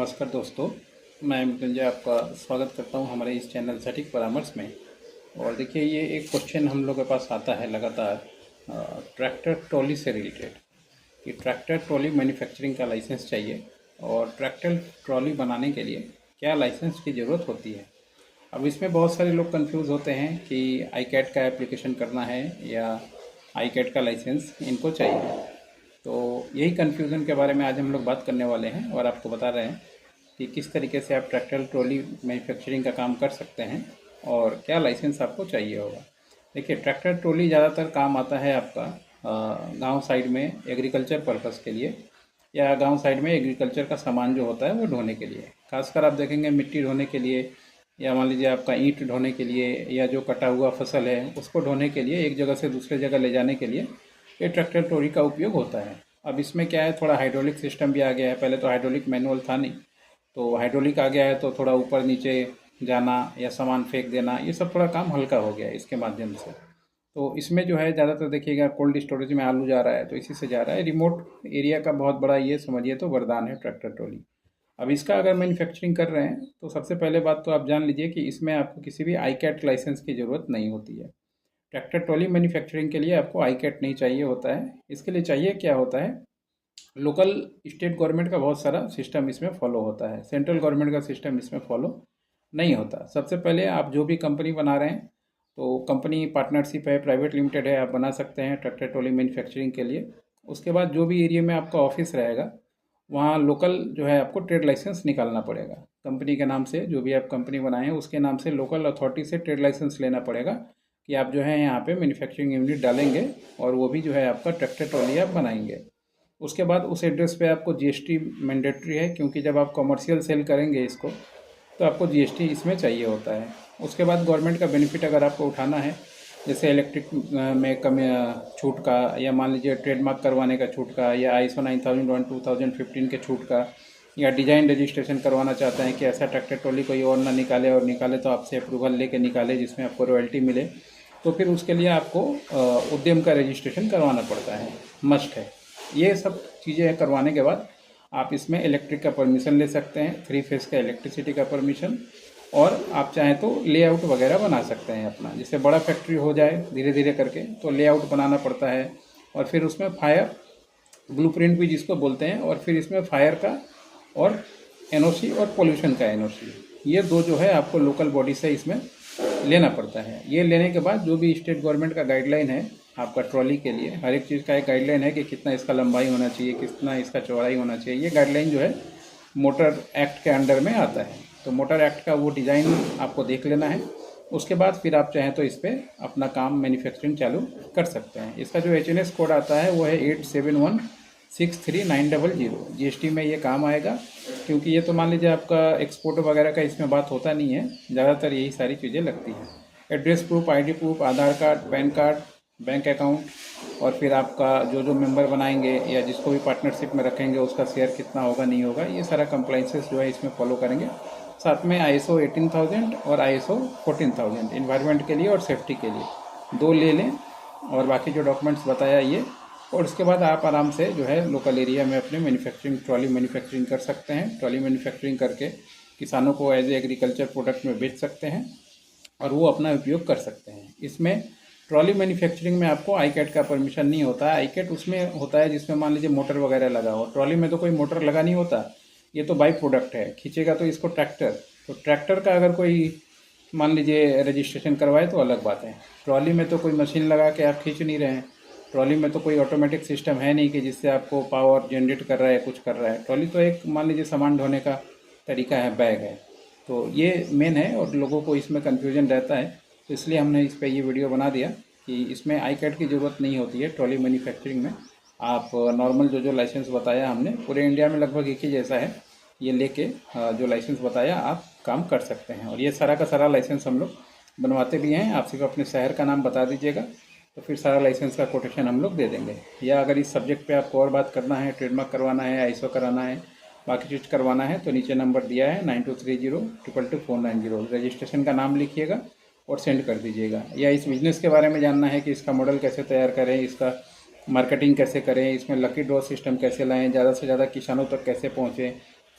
नमस्कार दोस्तों, मैं मृत्युंजय आपका स्वागत करता हूं हमारे इस चैनल सटीक परामर्श में। और देखिए, ये एक क्वेश्चन हम लोग के पास आता है लगातार ट्रैक्टर ट्रॉली से रिलेटेड कि ट्रैक्टर ट्रॉली मैन्युफैक्चरिंग का लाइसेंस चाहिए और ट्रैक्टर ट्रॉली बनाने के लिए क्या लाइसेंस की ज़रूरत होती है। अब इसमें बहुत सारे लोग कंफ्यूज होते हैं कि आई कैट का एप्लीकेशन करना है या आई कैट का लाइसेंस इनको चाहिए। तो यही कन्फ्यूज़न के बारे में आज हम लोग बात करने वाले हैं और आपको बता रहे हैं कि किस तरीके से आप ट्रैक्टर ट्रॉली मैन्युफैक्चरिंग का काम कर सकते हैं और क्या लाइसेंस आपको चाहिए होगा। देखिए, ट्रैक्टर ट्रॉली ज़्यादातर काम आता है आपका गांव साइड में एग्रीकल्चर पर्पस के लिए, या गांव साइड में एग्रीकल्चर का सामान जो होता है वो ढोने के लिए। खासकर आप देखेंगे मिट्टी ढोने के लिए, या मान लीजिए आपका ईंट ढोने के लिए, या जो कटा हुआ फसल है उसको ढोने के लिए, एक जगह से दूसरे जगह ले जाने के लिए ये ट्रैक्टर ट्रॉली का उपयोग होता है। अब इसमें क्या है, थोड़ा हाइड्रोलिक सिस्टम भी आ गया है। पहले तो हाइड्रोलिक मैनुअल था नहीं, तो हाइड्रोलिक आ गया है तो थोड़ा ऊपर नीचे जाना या सामान फेंक देना, ये सब थोड़ा काम हल्का हो गया है इसके माध्यम से। तो इसमें जो है ज़्यादातर देखिएगा कोल्ड स्टोरेज में आलू जा रहा है तो इसी से जा रहा है। रिमोट एरिया का बहुत बड़ा ये समझिए तो वरदान है ट्रैक्टर ट्रॉली। अब इसका अगर मैन्युफैक्चरिंग कर रहे हैं तो सबसे पहले बात तो आप जान लीजिए कि इसमें आपको किसी भी आई कैट लाइसेंस की ज़रूरत नहीं होती है। ट्रैक्टर ट्रॉली मैन्युफैक्चरिंग के लिए आपको आई कैट नहीं चाहिए होता है। इसके लिए चाहिए क्या होता है, लोकल स्टेट गवर्नमेंट का बहुत सारा सिस्टम इसमें फॉलो होता है, सेंट्रल गवर्नमेंट का सिस्टम इसमें फॉलो नहीं होता। सबसे पहले आप जो भी कंपनी बना रहे हैं तो कंपनी पार्टनरशिप है, प्राइवेट लिमिटेड है, आप बना सकते हैं ट्रैक्टर ट्रॉली मैन्युफैक्चरिंग के लिए। उसके बाद जो भी एरिया में आपका ऑफिस रहेगा वहाँ लोकल जो है आपको ट्रेड लाइसेंस निकालना पड़ेगा। कंपनी के नाम से, जो भी आप कंपनी बनाए हैं उसके नाम से लोकल अथॉरिटी से ट्रेड लाइसेंस लेना पड़ेगा कि आप जो है यहाँ पे मैन्युफैक्चरिंग यूनिट डालेंगे और वो भी जो है आपका ट्रैक्टर ट्रॉली आप बनाएंगे। उसके बाद उस एड्रेस पे आपको जीएसटी मैंडेटरी है, क्योंकि जब आप कमर्शियल सेल करेंगे इसको तो आपको जीएसटी इसमें चाहिए होता है। उसके बाद गवर्नमेंट का बेनिफिट अगर आपको उठाना है, जैसे इलेक्ट्रिक में कम छूट का, या मान लीजिए ट्रेडमार्क करवाने का छूट का, या ISO 9001 2015 के छूट का, या डिज़ाइन रजिस्ट्रेशन करवाना चाहते हैं कि ऐसा ट्रैक्टर ट्रॉली कोई और ना निकाले, और निकाले तो आपसे अप्रूवल लेके निकाले जिसमें आपको रॉयल्टी मिले, तो फिर उसके लिए आपको उद्यम का रजिस्ट्रेशन करवाना पड़ता है, मस्ट है। ये सब चीज़ें करवाने के बाद आप इसमें इलेक्ट्रिक का परमिशन ले सकते हैं, 3 फेस का इलेक्ट्रिसिटी का परमिशन, और आप चाहें तो लेआउट वगैरह बना सकते हैं अपना। जिससे बड़ा फैक्ट्री हो जाए धीरे धीरे करके तो लेआउट बनाना पड़ता है, और फिर उसमें फायर ब्लूप्रिंट भी जिसको बोलते हैं, और फिर इसमें फायर का और एनओसी और पोल्यूशन का एनओसी, ये दो जो है आपको लोकल बॉडी से इसमें लेना पड़ता है। ये लेने के बाद जो भी स्टेट गवर्नमेंट का गाइडलाइन है आपका ट्रॉली के लिए, हर एक चीज़ का एक गाइडलाइन है कि कितना इसका लंबाई होना चाहिए, कितना इसका चौड़ाई होना चाहिए। ये गाइडलाइन जो है मोटर एक्ट के अंडर में आता है, तो मोटर एक्ट का वो डिज़ाइन आपको देख लेना है। उसके बाद फिर आप चाहें तो इस पर अपना काम मैन्युफैक्चरिंग चालू कर सकते हैं। इसका जो HNS कोड आता है वो है 87163900। जीएसटी में ये काम आएगा, क्योंकि ये तो मान लीजिए आपका एक्सपोर्ट वगैरह का इसमें बात होता नहीं है, ज़्यादातर यही सारी चीज़ें लगती हैं। Address proof, ID proof, Aadhaar card, PAN card, bank account, और फिर आपका जो जो मेंबर बनाएंगे या जिसको भी पार्टनरशिप में रखेंगे उसका शेयर कितना होगा नहीं होगा, ये सारा कंप्लाइंसेस जो है इसमें फॉलो करेंगे। साथ में ISO 18000 और ISO 14000 इन्वायरमेंट के लिए और सेफ्टी के लिए 2 ले लें, और बाकी जो डॉक्यूमेंट्स बताया ये। और उसके बाद आप आराम से जो है लोकल एरिया में अपने मैन्युफैक्चरिंग ट्रॉली मैन्युफैक्चरिंग कर सकते हैं। ट्रॉली मैन्युफैक्चरिंग करके किसानों को एज ए एग्रीकल्चर प्रोडक्ट में बेच सकते हैं और वो अपना उपयोग कर सकते हैं। इसमें ट्रॉली मैन्युफैक्चरिंग में आपको आई कैट का परमिशन नहीं होता है। आई कैट उसमें होता है जिसमें मान लीजिए मोटर वगैरह लगा हो। ट्रॉली में तो कोई मोटर लगा नहीं होता, ये तो बाई प्रोडक्ट है, खींचेगा तो इसको ट्रैक्टर। तो ट्रैक्टर का अगर कोई मान लीजिए रजिस्ट्रेशन करवाए तो अलग बात है। ट्रॉली में तो कोई मशीन लगा के आप खींच नहीं रहे हैं, ट्रॉली में तो कोई ऑटोमेटिक सिस्टम है नहीं कि जिससे आपको पावर जनरेट कर रहा है, कुछ कर रहा है। ट्रॉली तो एक मान लीजिए सामान ढोने का तरीका है, बैग है। तो ये मेन है और लोगों को इसमें कन्फ्यूजन रहता है, तो इसलिए हमने इस पर ये वीडियो बना दिया कि इसमें आई कैट की ज़रूरत नहीं होती है ट्रॉली मैन्युफैक्चरिंग में। आप नॉर्मल जो लाइसेंस बताया हमने, पूरे इंडिया में लगभग एक ही जैसा है, ये लेके जो लाइसेंस बताया आप काम कर सकते हैं। और ये सारा का सारा लाइसेंस हम लोग बनवाते भी हैं। आप सिर्फ अपने शहर का नाम बता दीजिएगा तो फिर सारा लाइसेंस का कोटेशन हम लोग दे देंगे। या अगर इस सब्जेक्ट पे आपको और बात करना है, ट्रेडमार्क करवाना है, ISO कराना है, बाकी चीज़ करवाना है, तो नीचे नंबर दिया है 9230222490। रजिस्ट्रेशन का नाम लिखिएगा और सेंड कर दीजिएगा। या इस बिज़नेस के बारे में जानना है कि इसका मॉडल कैसे तैयार करें, इसका मार्केटिंग कैसे करें, इसमें लकी ड्रॉ सिस्टम कैसे लाएँ, ज़्यादा से ज़्यादा किसानों तक कैसे पहुँचें,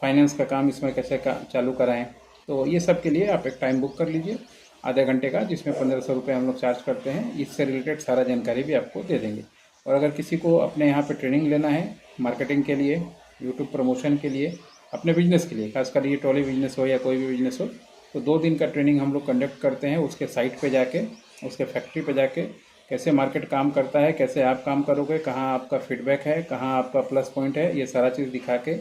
फाइनेंस का काम इसमें कैसे चालू कराएं। तो ये सब के लिए आप एक टाइम बुक कर लीजिए आधे घंटे का, जिसमें 1500 रुपये हम लोग चार्ज करते हैं। इससे रिलेटेड सारा जानकारी भी आपको दे देंगे। और अगर किसी को अपने यहाँ पे ट्रेनिंग लेना है मार्केटिंग के लिए, यूट्यूब प्रमोशन के लिए, अपने बिजनेस के लिए, खासकर ये ट्रॉली बिजनेस हो या कोई भी बिजनेस हो, तो 2 दिन का ट्रेनिंग हम लोग कंडक्ट करते हैं। उसके साइट पे जाके, उसके फैक्ट्री पे जाके कैसे मार्केट काम करता है, कैसे आप काम करोगे, कहाँ आपका फीडबैक है, कहाँ आपका प्लस पॉइंट है, ये सारा चीज़ दिखा के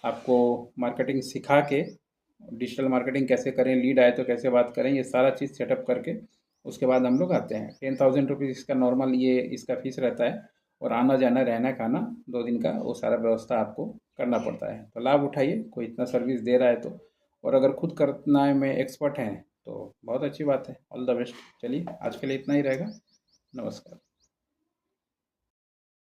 आपको मार्केटिंग सिखा के, डिजिटल मार्केटिंग कैसे करें, लीड आए तो कैसे बात करें, ये सारा चीज़ सेटअप करके उसके बाद हम लोग आते हैं। 10,000 रुपीज़ इसका नॉर्मल ये इसका फीस रहता है। और आना जाना रहना खाना 2 दिन का वो सारा व्यवस्था आपको करना पड़ता है। तो लाभ उठाइए, कोई इतना सर्विस दे रहा है तो। और अगर खुद करना में एक्सपर्ट हैं तो बहुत अच्छी बात है। All the best. चलिए आज के लिए इतना ही रहेगा। नमस्कार।